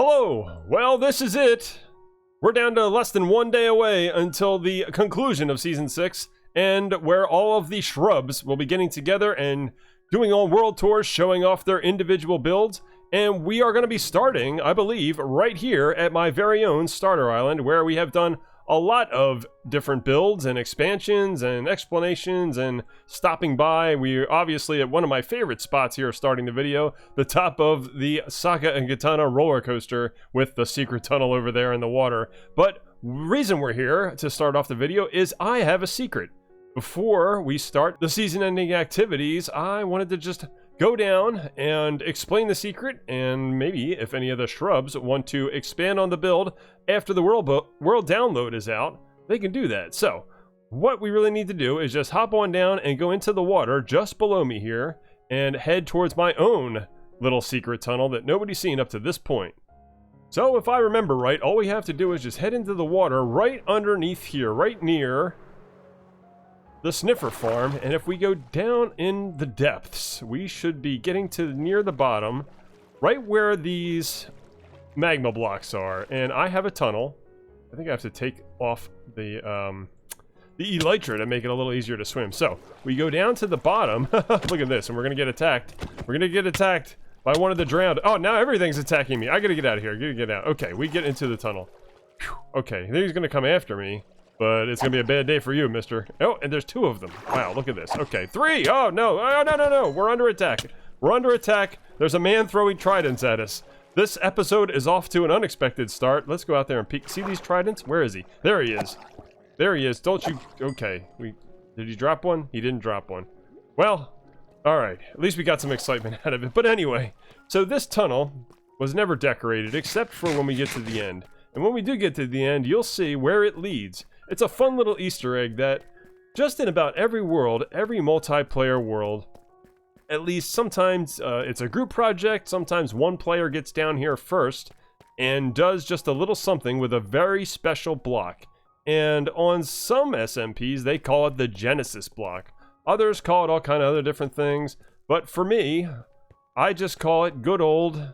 Hello! Well, this is it! We're down to less than 1 day away until the conclusion of Season 6, and where all of the shrubs will be getting together and doing on world tours, showing off their individual builds, and we are going to be starting, I believe, right here at my very own starter island, where we have done a lot of different builds and expansions and explanations and stopping by. We're obviously at one of my favorite spots here starting the video, the top of the Saga and Katana roller coaster with the secret tunnel over there in the water. But reason we're here to start off the video is I have a secret. Before we start the season-ending activities, I wanted to just go down and explain the secret, and maybe if any of the shrubs want to expand on the build after the world download is out, they can do that. So what we really need to do is just hop on down and go into the water just below me here and head towards my own little secret tunnel that nobody's seen up to this point. So if I remember right, all we have to do is just head into the water right underneath here, right near the sniffer farm, and if we go down in the depths, we should be getting to near the bottom, right where these magma blocks are. And I have a tunnel. I think I have to take off the elytra to make it a little easier to swim. So we go down to the bottom. Look at this, and we're gonna get attacked. We're gonna get attacked by one of the drowned. Oh, now everything's attacking me. I gotta get out of here. Gotta get out. Okay, we get into the tunnel. Whew. Okay, then he's gonna come after me. But it's gonna be a bad day for you, mister. Oh, and there's 2 of them. Wow, look at this. Okay, 3! Oh, no! Oh, no! We're under attack. We're under attack. There's a man throwing tridents at us. This episode is off to an unexpected start. Let's go out there and peek. See these tridents? Where is he? There he is. There he is. Don't you... Okay. Did he drop one? He didn't drop one. Well, alright. At least we got some excitement out of it. But anyway, so this tunnel was never decorated except for when we get to the end. And when we do get to the end, you'll see where it leads. It's a fun little Easter egg that just in about every world, every multiplayer world, at least sometimes it's a group project, sometimes one player gets down here first and does just a little something with a very special block. And on some SMPs, they call it the Genesis block. Others call it all kind of other different things. But for me, I just call it good old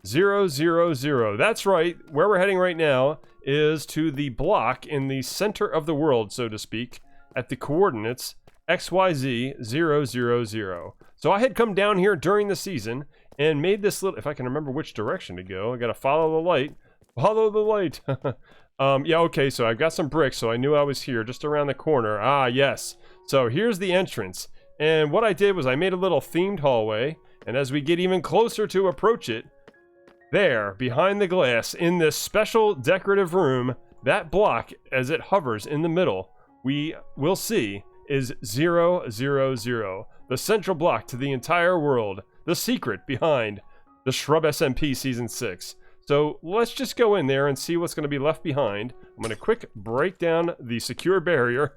000. That's right, where we're heading right now is to the block in the center of the world, so to speak, at the coordinates XYZ 000. So I had come down here during the season and made this little, if I can remember which direction to go, I gotta follow the light. Follow the light. Yeah, okay, so I've got some bricks, so I knew I was here, just around the corner. Ah, yes. So here's the entrance. And what I did was I made a little themed hallway, and as we get even closer to approach it, there, behind the glass, in this special decorative room, that block, as it hovers in the middle, we will see is 000. The central block to the entire world. The secret behind the ShrubSMP Season 6. So let's just go in there and see what's going to be left behind. I'm going to quick break down the secure barrier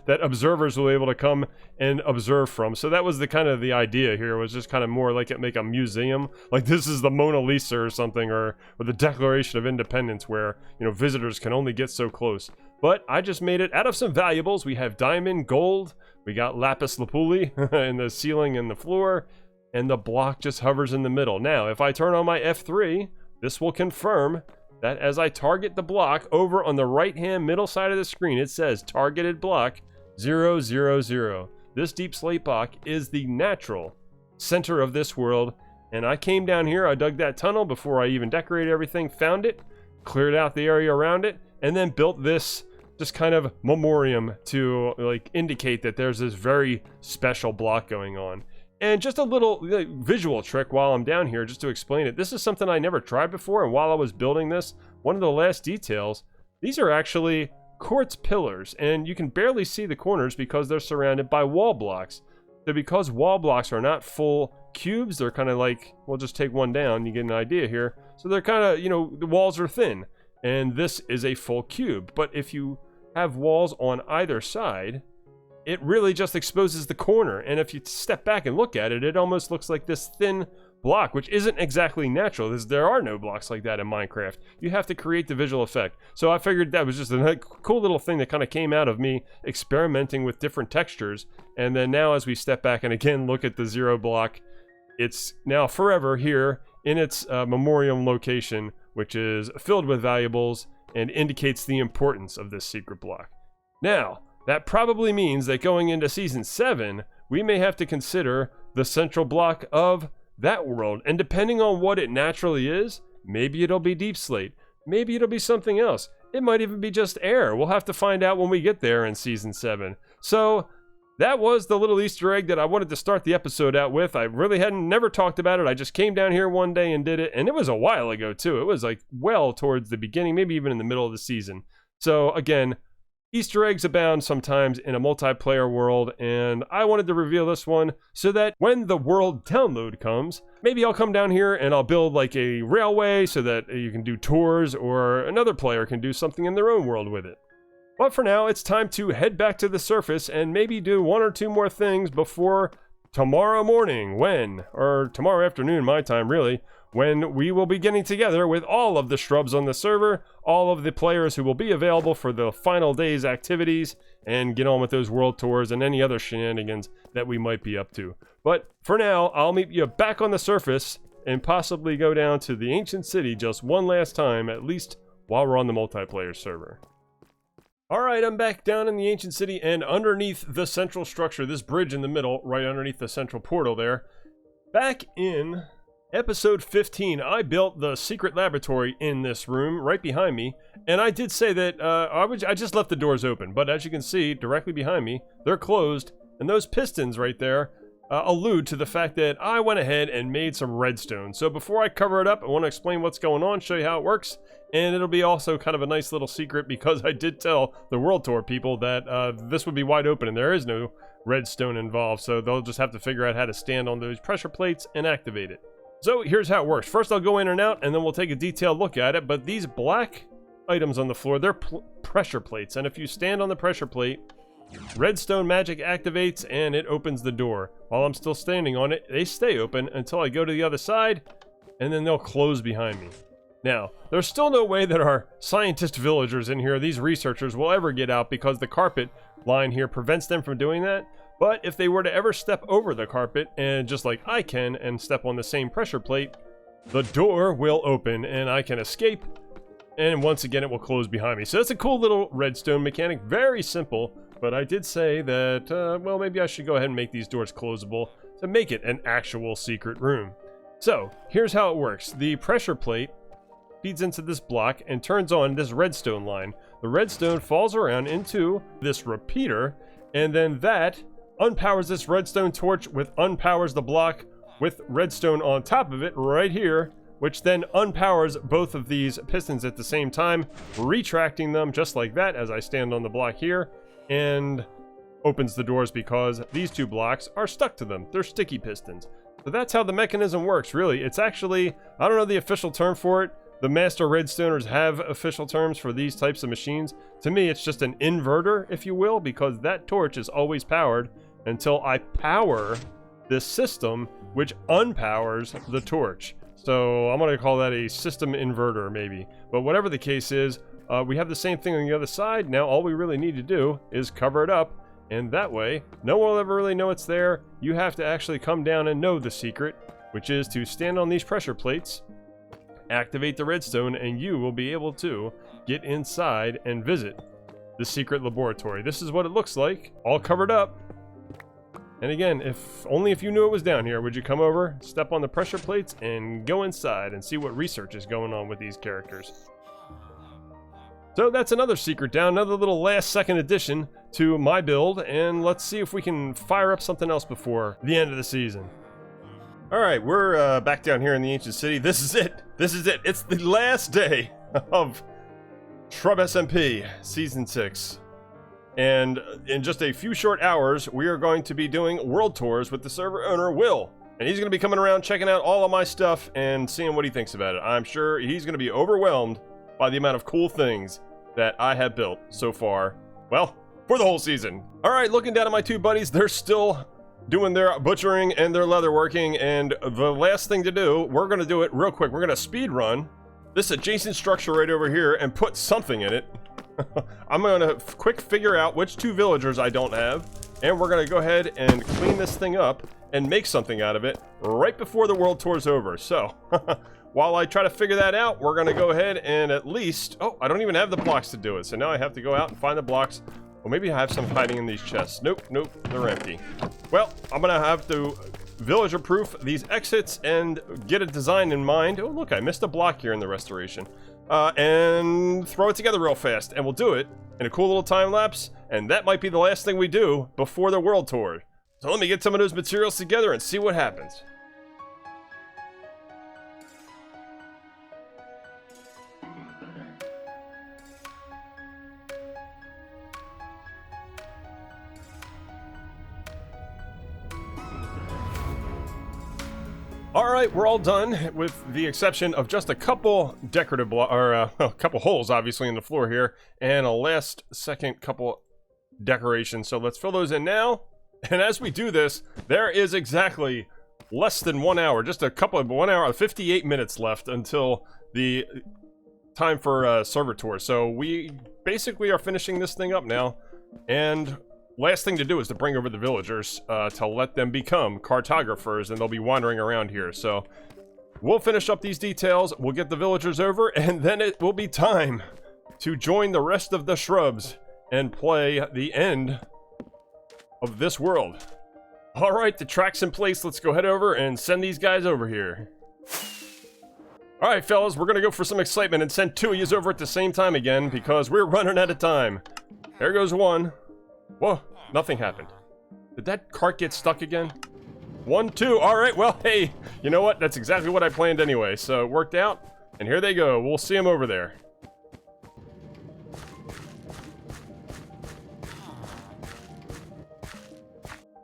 that observers will be able to come and observe from. So that was the kind of the idea here, was just kind of more like it make a museum. Like this is the Mona Lisa or something, or the Declaration of Independence, where, you know, visitors can only get so close. But I just made it out of some valuables. We have diamond, gold, we got lapis lazuli in the ceiling and the floor, and the block just hovers in the middle. Now, if I turn on my F3, this will confirm that as I target the block over on the right-hand middle side of the screen, it says targeted block 000. This deep slate block is the natural center of this world. And I came down here, I dug that tunnel before I even decorated everything, found it, cleared out the area around it, and then built this just kind of memoriam to like indicate that there's this very special block going on. And just a little visual trick while I'm down here, just to explain it. This is something I never tried before, and while I was building this, one of the last details, these are actually quartz pillars, and you can barely see the corners because they're surrounded by wall blocks. So because wall blocks are not full cubes, they're kind of like, we'll just take one down, you get an idea here. So they're kind of, you know, the walls are thin, and this is a full cube. But if you have walls on either side, it really just exposes the corner, and if you step back and look at it, it almost looks like this thin block, which isn't exactly natural. There are no blocks like that in Minecraft. You have to create the visual effect. So I figured that was just a cool little thing that kind of came out of me experimenting with different textures, and then now as we step back and again look at the 0 block, it's now forever here in its memoriam location which is filled with valuables and indicates the importance of this secret block. Now, that probably means that going into Season 7, we may have to consider the central block of that world. And depending on what it naturally is, maybe it'll be Deep Slate. Maybe it'll be something else. It might even be just air. We'll have to find out when we get there in Season 7. So, that was the little Easter egg that I wanted to start the episode out with. I really never talked about it. I just came down here one day and did it. And it was a while ago, too. It was like well towards the beginning, maybe even in the middle of the season. So, again, Easter eggs abound sometimes in a multiplayer world, and I wanted to reveal this one so that when the world download comes, maybe I'll come down here and I'll build like a railway so that you can do tours, or another player can do something in their own world with it. But for now, it's time to head back to the surface and maybe do one or two more things before tomorrow morning, or tomorrow afternoon, my time really, when we will be getting together with all of the shrubs on the server, all of the players who will be available for the final day's activities, and get on with those world tours and any other shenanigans that we might be up to. But for now, I'll meet you back on the surface and possibly go down to the ancient city just one last time, at least while we're on the multiplayer server. Alright, I'm back down in the ancient city, and underneath the central structure, this bridge in the middle, right underneath the central portal there, back in Episode 15, I built the secret laboratory in this room right behind me, and I did say that I just left the doors open, but as you can see, directly behind me, they're closed, and those pistons right there allude to the fact that I went ahead and made some redstone. So before I cover it up, I want to explain what's going on, show you how it works, and it'll be also kind of a nice little secret because I did tell the World Tour people that this would be wide open and there is no redstone involved, so they'll just have to figure out how to stand on those pressure plates and activate it. So here's how it works. First I'll go in and out, and then we'll take a detailed look at it, but these black items on the floor, they're pressure plates, and if you stand on the pressure plate, redstone magic activates and it opens the door. While I'm still standing on it, they stay open until I go to the other side, and then they'll close behind me. Now, there's still no way that our scientist villagers in here, these researchers, will ever get out because the carpet line here prevents them from doing that. But if they were to ever step over the carpet, and just like I can, and step on the same pressure plate, the door will open and I can escape, and once again it will close behind me. So that's a cool little redstone mechanic, very simple, but I did say that, well, maybe I should go ahead and make these doors closable to make it an actual secret room. So, here's how it works. The pressure plate feeds into this block and turns on this redstone line. The redstone falls around into this repeater, and then that unpowers this redstone torch, which unpowers the block with redstone on top of it right here, which then unpowers both of these pistons at the same time, retracting them just like that as I stand on the block here, and opens the doors because these two blocks are stuck to them. They're sticky pistons. So that's how the mechanism works, really. It's actually, I don't know the official term for it. The master redstoners have official terms for these types of machines. To me, it's just an inverter, if you will, because that torch is always powered until I power this system, which unpowers the torch. So I'm going to call that a system inverter, maybe. But whatever the case is, we have the same thing on the other side. Now all we really need to do is cover it up, and that way, no one will ever really know it's there. You have to actually come down and know the secret, which is to stand on these pressure plates, activate the redstone, and you will be able to get inside and visit the secret laboratory. This is what it looks like, all covered up. And again, if you knew it was down here, would you come over, step on the pressure plates, and go inside and see what research is going on with these characters. So that's another secret down, another little last second addition to my build, and let's see if we can fire up something else before the end of the season. Alright, we're back down here in the ancient city. This is it. This is it. It's the last day of ShrubSMP Season 6. And in just a few short hours, we are going to be doing world tours with the server owner, Will. And he's going to be coming around checking out all of my stuff and seeing what he thinks about it. I'm sure he's going to be overwhelmed by the amount of cool things that I have built so far. Well, for the whole season. Alright, looking down at my two buddies, they're still doing their butchering and their leather working. And the last thing to do, we're going to do it real quick. We're going to speed run this adjacent structure right over here and put something in it. I'm going to quick figure out which two villagers I don't have, and we're going to go ahead and clean this thing up and make something out of it right before the world tour's over. So, while I try to figure that out, we're gonna go ahead and at least... Oh, I don't even have the blocks to do it, so now I have to go out and find the blocks. Well, maybe I have some hiding in these chests. Nope, nope, they're empty. Well, I'm gonna have to villager-proof these exits and get a design in mind. Oh, look, I missed a block here in the restoration. And throw it together real fast, and we'll do it in a cool little time lapse, and that might be the last thing we do before the world tour. So let me get some of those materials together and see what happens. Alright, we're all done, with the exception of just a couple decorative a couple holes, obviously, in the floor here, and a last second couple decorations. So let's fill those in now. And as we do this, there is exactly less than 1 hour, just a couple of 1 hour, 58 minutes left until the time for server tour. So we basically are finishing this thing up now, and last thing to do is to bring over the villagers to let them become cartographers, and they'll be wandering around here. So we'll finish up these details, we'll get the villagers over, and then it will be time to join the rest of the shrubs and play the end of this world. Alright, the track's in place. Let's go head over and send these guys over here. Alright, fellas, we're gonna go for some excitement and send two of yous over at the same time again, because we're running out of time. There goes one. Whoa, nothing happened. Did that cart get stuck again? 1, 2, alright, well, hey, you know what? That's exactly what I planned anyway, so it worked out. And here they go. We'll see them over there.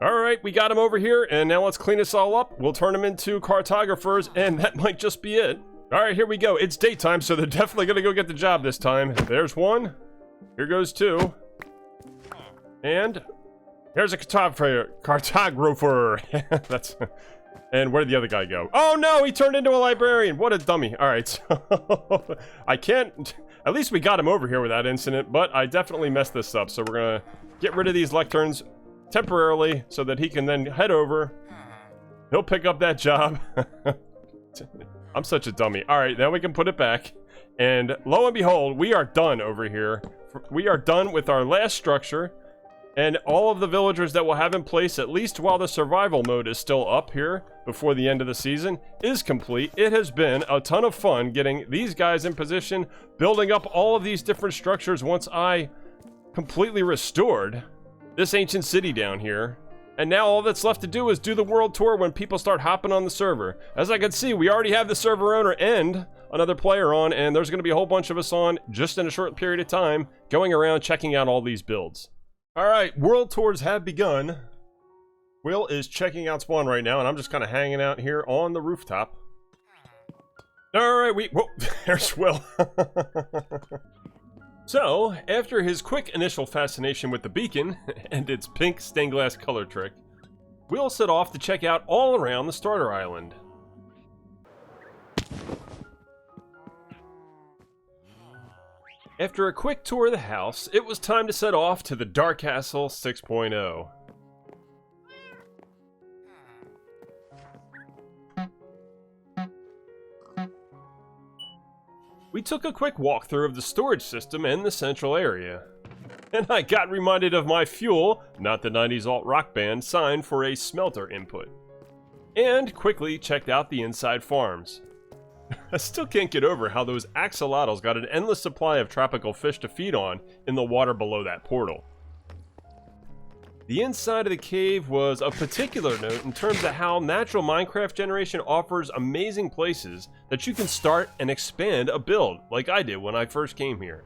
Alright, we got them over here, and now let's clean this all up. We'll turn them into cartographers, and that might just be it. Alright, here we go. It's daytime, so they're definitely gonna go get the job this time. There's one. Here goes two. And here's a cartographer. That's... And where did the other guy go? Oh no, he turned into a librarian. What a dummy. Alright, so I can't... At least we got him over here without incident, but I definitely messed this up. So we're gonna get rid of these lecterns temporarily so that he can then head over. He'll pick up that job. I'm such a dummy. Alright, now we can put it back. And lo and behold, we are done over here. We are done with our last structure. And all of the villagers that we'll have in place, at least while the survival mode is still up here before the end of the season, is complete. It has been a ton of fun getting these guys in position, building up all of these different structures once I completely restored this ancient city down here. And now all that's left to do is do the world tour when people start hopping on the server. As I can see, we already have the server owner and another player on, and there's going to be a whole bunch of us on just in a short period of time, going around checking out all these builds. Alright, world tours have begun. Will is checking out spawn right now, and I'm just kind of hanging out here on the rooftop. Alright, whoa, there's Will. So, after his quick initial fascination with the beacon and its pink stained glass color trick, Will set off to check out all around the starter island. After a quick tour of the house, it was time to set off to the Dark Castle 6.0. We took a quick walkthrough of the storage system and the central area. And I got reminded of my Fuel, not the 90s alt-rock band, sign for a smelter input. And quickly checked out the inside farms. I still can't get over how those axolotls got an endless supply of tropical fish to feed on in the water below that portal. The inside of the cave was of particular note in terms of how natural Minecraft generation offers amazing places that you can start and expand a build, like I did when I first came here.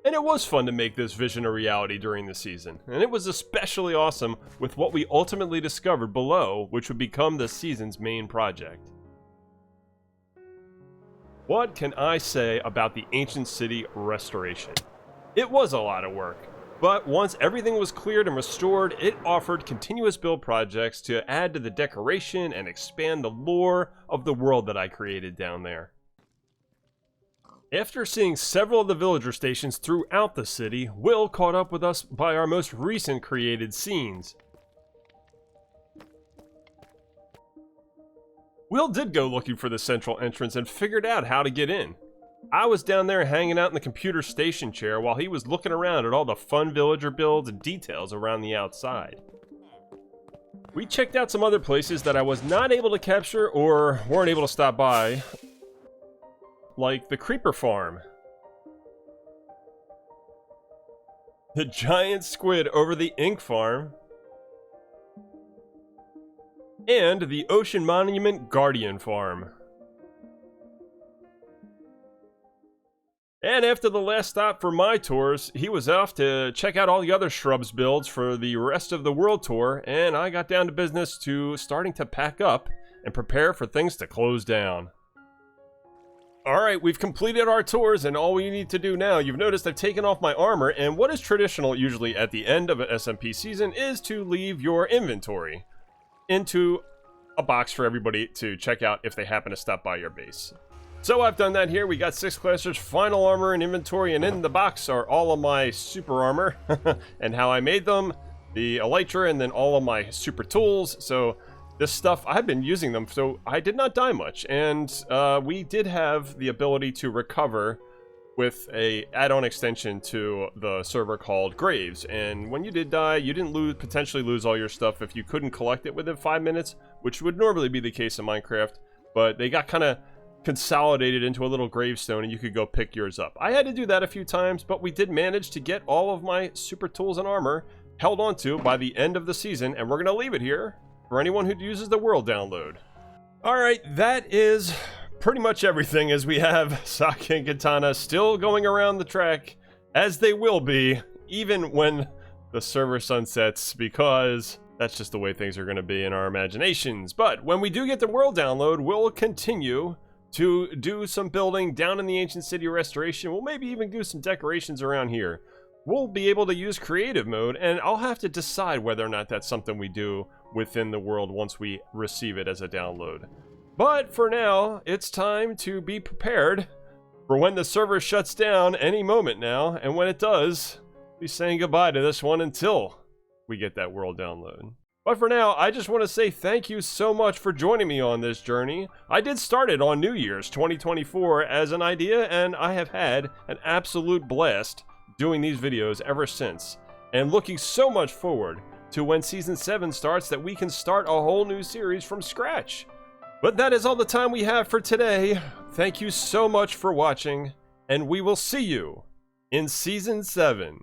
And it was fun to make this vision a reality during the season, and it was especially awesome with what we ultimately discovered below, which would become the season's main project. What can I say about the ancient city restoration? It was a lot of work, but once everything was cleared and restored, it offered continuous build projects to add to the decoration and expand the lore of the world that I created down there. After seeing several of the villager stations throughout the city, Will caught up with us by our most recent created scenes. Will did go looking for the central entrance and figured out how to get in. I was down there hanging out in the computer station chair while he was looking around at all the fun villager builds and details around the outside. We checked out some other places that I was not able to capture or weren't able to stop by, like the creeper farm, the giant squid over the ink farm, and the Ocean Monument Guardian farm. And after the last stop for my tours, he was off to check out all the other Shrubs builds for the rest of the world tour, and I got down to business to starting to pack up and prepare for things to close down. Alright, we've completed our tours, and all we need to do now, you've noticed I've taken off my armor, and what is traditional usually at the end of an SMP season is to leave your inventory into a box for everybody to check out if they happen to stop by your base. So I've done that here. We got 6 classers, final armor, and inventory, and in the box are all of my super armor and how I made them, the elytra, and then all of my super tools. So this stuff, I've been using them, so I did not die much, and we did have the ability to recover with a add-on extension to the server called Graves, and when you did die, you didn't potentially lose all your stuff if you couldn't collect it within 5 minutes, which would normally be the case in Minecraft, but they got kind of consolidated into a little gravestone and you could go pick yours up. I had to do that a few times, but we did manage to get all of my super tools and armor held onto by the end of the season, and we're going to leave it here for anyone who uses the world download. Alright, that is pretty much everything, as we have Saki and Katana still going around the track, as they will be, even when the server sunsets, because that's just the way things are going to be in our imaginations. But when we do get the world download, we'll continue to do some building down in the ancient city restoration. We'll maybe even do some decorations around here. We'll be able to use creative mode, and I'll have to decide whether or not that's something we do within the world once we receive it as a download. But for now, it's time to be prepared for when the server shuts down any moment now, and when it does, we'll be saying goodbye to this one until we get that world download. But for now, I just want to say thank you so much for joining me on this journey. I did start it on New Year's 2024 as an idea, and I have had an absolute blast doing these videos ever since, and looking so much forward to when Season 7 starts, that we can start a whole new series from scratch. But that is all the time we have for today. Thank you so much for watching, and we will see you in Season 7.